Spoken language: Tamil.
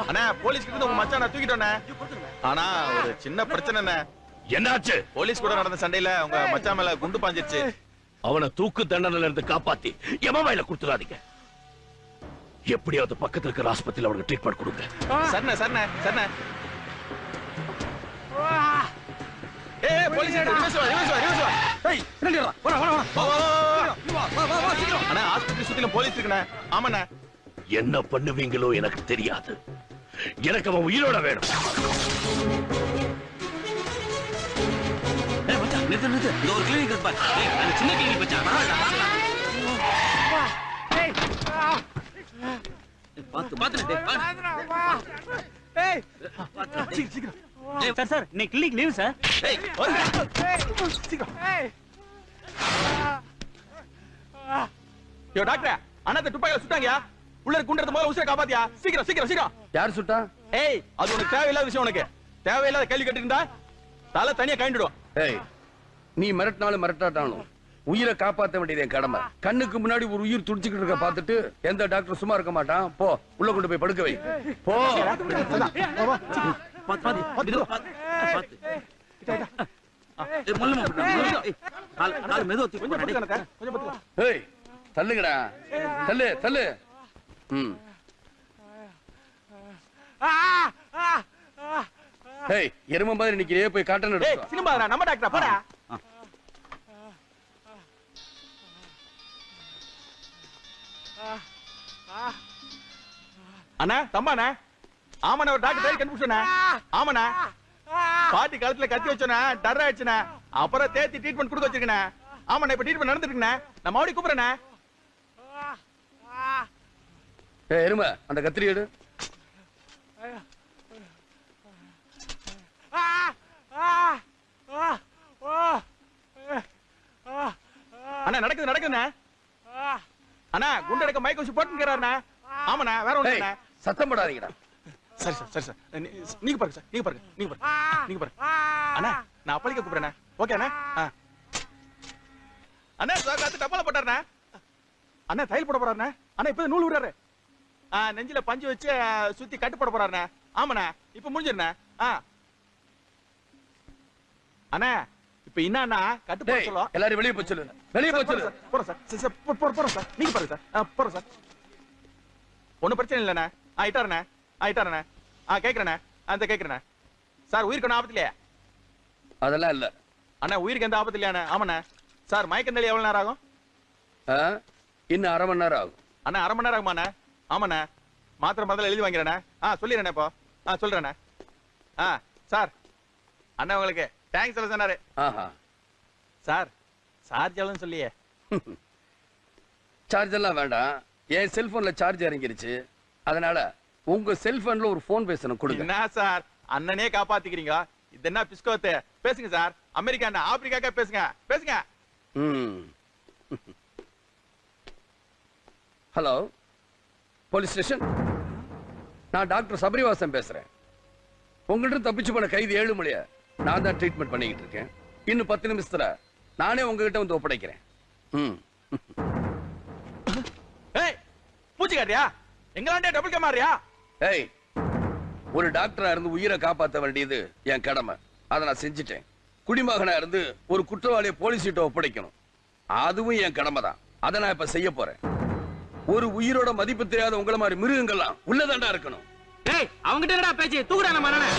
அண்ணா போலீஸ் கிட்ட உங்க மச்சான தூக்கிட்டோண்ணே. ஆனா ஒரு சின்ன பிரச்சனை. என்னாச்சு? போலீஸ் கூட நடந்த சண்டையில உங்க மச்சான் மேல குண்டு பாஞ்சிருச்சு. அவனை தூக்கு தண்டனையில இருந்து காப்பாத்தி எமவாயில கொடுத்துடாதீங்க. எப்படியாவது பக்கத்துல இருக்கிற ஆஸ்பத்திரியில அவனுக்கு ட்ரீட்மெண்ட் கொடுங்க. சரண சரண சரண. ஏய் போலீஸ் ரிவர்ஸ் வா. ஏய் நில்லுடா. வா. அண்ணா ஆஸ்பத்திரி சுத்தில போலீஸ் இருக்குண்ணே. ஆமாண்ணே. என்ன பண்ணுவீங்களோ எனக்கு தெரியாது. எனக்கு அவன் உயிரோட வேணும். நிறுத்து. இந்த ஒரு கிளினிக் இருக்கு பாரு. அந்த சின்ன கிளினிக் பச்சா. பாத்து. ஏய் சீக்கிரம். சார் நீ கிளினிக் லீவ் சார். ஏய் சீக்கிரம். யோ டாக்டர், அண்ணாத்த துப்பாக்கில சுட்டாங்கயா. உள்ள குண்டறத முதல்ல உயிரை காப்பாத்தியா. சீக்கிரம். யார் சுட்டா? ஏய் அது உனக்கு தேவையில்லாத விஷயம். உனக்கு தேவையில்லாத கேள்வி கேட்டிருந்தா தலை தனியா கழண்டிடும். ஏய் நீ மிரட்டினாலும் மிரட்டாட்டாலும் உயிரை காப்பாற்ற வேண்டியது என் கடமை. கண்ணுக்கு முன்னாடி ஒரு உயிர் துடிச்சுக்கிட்டு இருக்க பார்த்துட்டு எந்த டாக்டர் சும்மா இருக்க மாட்டான். போ உள்ள கொண்டு போய் படுக்க வை. போ. ஏய் தள்ளுங்கடா. தள்ளு. ஏய் எரும மாதிரி நிக்கிறே போய் காட்டன் எடுத்து வா. சினிமாடா நம்ம டாக்டர் போடா. அண்ணா தம்பாண்ணா. ஆமாண்ணா ஒரு டாக்டர் கண்டுபிடிச்சோண்ணா. ஆமாண்ணா பாட்டி காலத்துல கத்தி வச்சோண்ணா. டர் ஆயிடுச்சுண்ணா. அப்புறம் தேத்தி ட்ரீட்மெண்ட் கொடுக்க வச்சிருக்கேண்ணா. ஆமாண்ணா இப்ப ட்ரீட்மெண்ட் நடந்துருக்குண்ணா. நான் மறுபடியும் கூப்பிடுறேண்ணா. ஏய் எரும அந்த கத்திரி எடு. அண்ணா நடக்குதுண்ணா. அண்ணா குண்டு எடுக்க மைக் வச்சு போட்டுக்கிறாருண்ணா. ஆமாண்ணா வேற ஒண்ணு இல்ல. சத்தம் போடாதீங்கடா. சரி சார். நீங்க பாருங்க சார். நீங்க பாருங்க. அண்ணா நான் அப்பளிக்க கூப்பிடுறேண்ணா. ஓகே அண்ணா. அண்ணா சாக்காத்து டப்பால போட்டாருண்ணா. அண்ணா தையல் போட போறாருண்ணா. அண்ணா இப்ப நூல் விடுறாரு. நெஞ்சில பஞ்சு வச்சு சுத்தி கட்டு போட போறாருண்ணா. ஆமாண்ணா இப்ப முடிஞ்சிருண்ணா. அண்ணா இப்ப என்னன்னா கட்டு போட சொல்ல எல்லாரும் வெளியே போய் சொல்லு. போறோம் சார். நீங்க பாருங்க சார். போறோம் சார். ஒன்னும் பிரச்சனை இல்லண்ணா. ஆயிட்டாருண்ணா. கேக்குறேண்ணா. அந்த கேக்குறேண்ணா. சார் உயிருக்கு ஒன்னும் ஆபத்து இல்லையா? அதெல்லாம் இல்ல அண்ணா. உயிருக்கு எந்த ஆபத்து இல்லையாண்ணா? ஆமாண்ணா. சார் மயக்கம் தெளி எவ்வளவு நேரம் ஆகும்? இன்னும் அரை மணி நேரம் ஆகும். அண்ணா அரை மணி நேரம் ஆகுமாண்ணா? ஆமாண்ணா. மாத்திரை முதல்ல எழுதி வாங்கிறேண்ணா. சொல்லிடுறேண்ணா இப்போ. சொல்றேண்ணா. சார் அண்ணா உங்களுக்கு தேங்க்ஸ் சொல்ல சொன்னாரு. சார் சார்ஜ் எவ்வளவுன்னு சொல்லியே. சார்ஜ் எல்லாம் வேண்டாம். என் செல்போன்ல சார்ஜ் இறங்கிருச்சு. அதனால உங்க செல்போன்ல ஒரு போன் பேசணும் கொடுங்க. என்ன சார் அண்ணனே காப்பாத்திக்கிறீங்க. இது என்ன பிஸ்கோத்து? பேசுங்க சார். அமெரிக்கா என்ன ஆப்பிரிக்காக்கா பேசுங்க. Hello police station. நான் டாக்டர் சபரிவாசன் பேசுறேன். உங்கள்கிட்ட தப்பிச்சு போன கைது 7 மணியா நான் தான் ட்ரீட்மெண்ட் பண்ணிக்கிட்டு இருக்கேன். இன்னும் 10 நிமிஷத்துல நானே உங்ககிட்ட வந்து ஒப்படைக்கிறேன். பூச்சிக்காரியா எங்களாண்டே டபுள் கேமாரியா? ஏய் ஒரு டாக்டரா இருந்து உயிரை காப்பாற்ற வேண்டியது என் கடமை. அதை நான் செஞ்சுட்டேன். குடிமகனா இருந்து ஒரு குற்றவாளியை போலீஸ் கிட்ட ஒப்படைக்கணும். அதுவும் என் கடமை தான். அதை நான் இப்ப செய்ய போறேன். ஒரு உயிரோட மதிப்பு தெரியாத உங்களை மாதிரி மிருகங்கள்லாம் உள்ளதாண்டா இருக்கணும். அவங்கிட்ட என்னடா பேச்சு? தூக்குடா நம்ம அண்ணனை.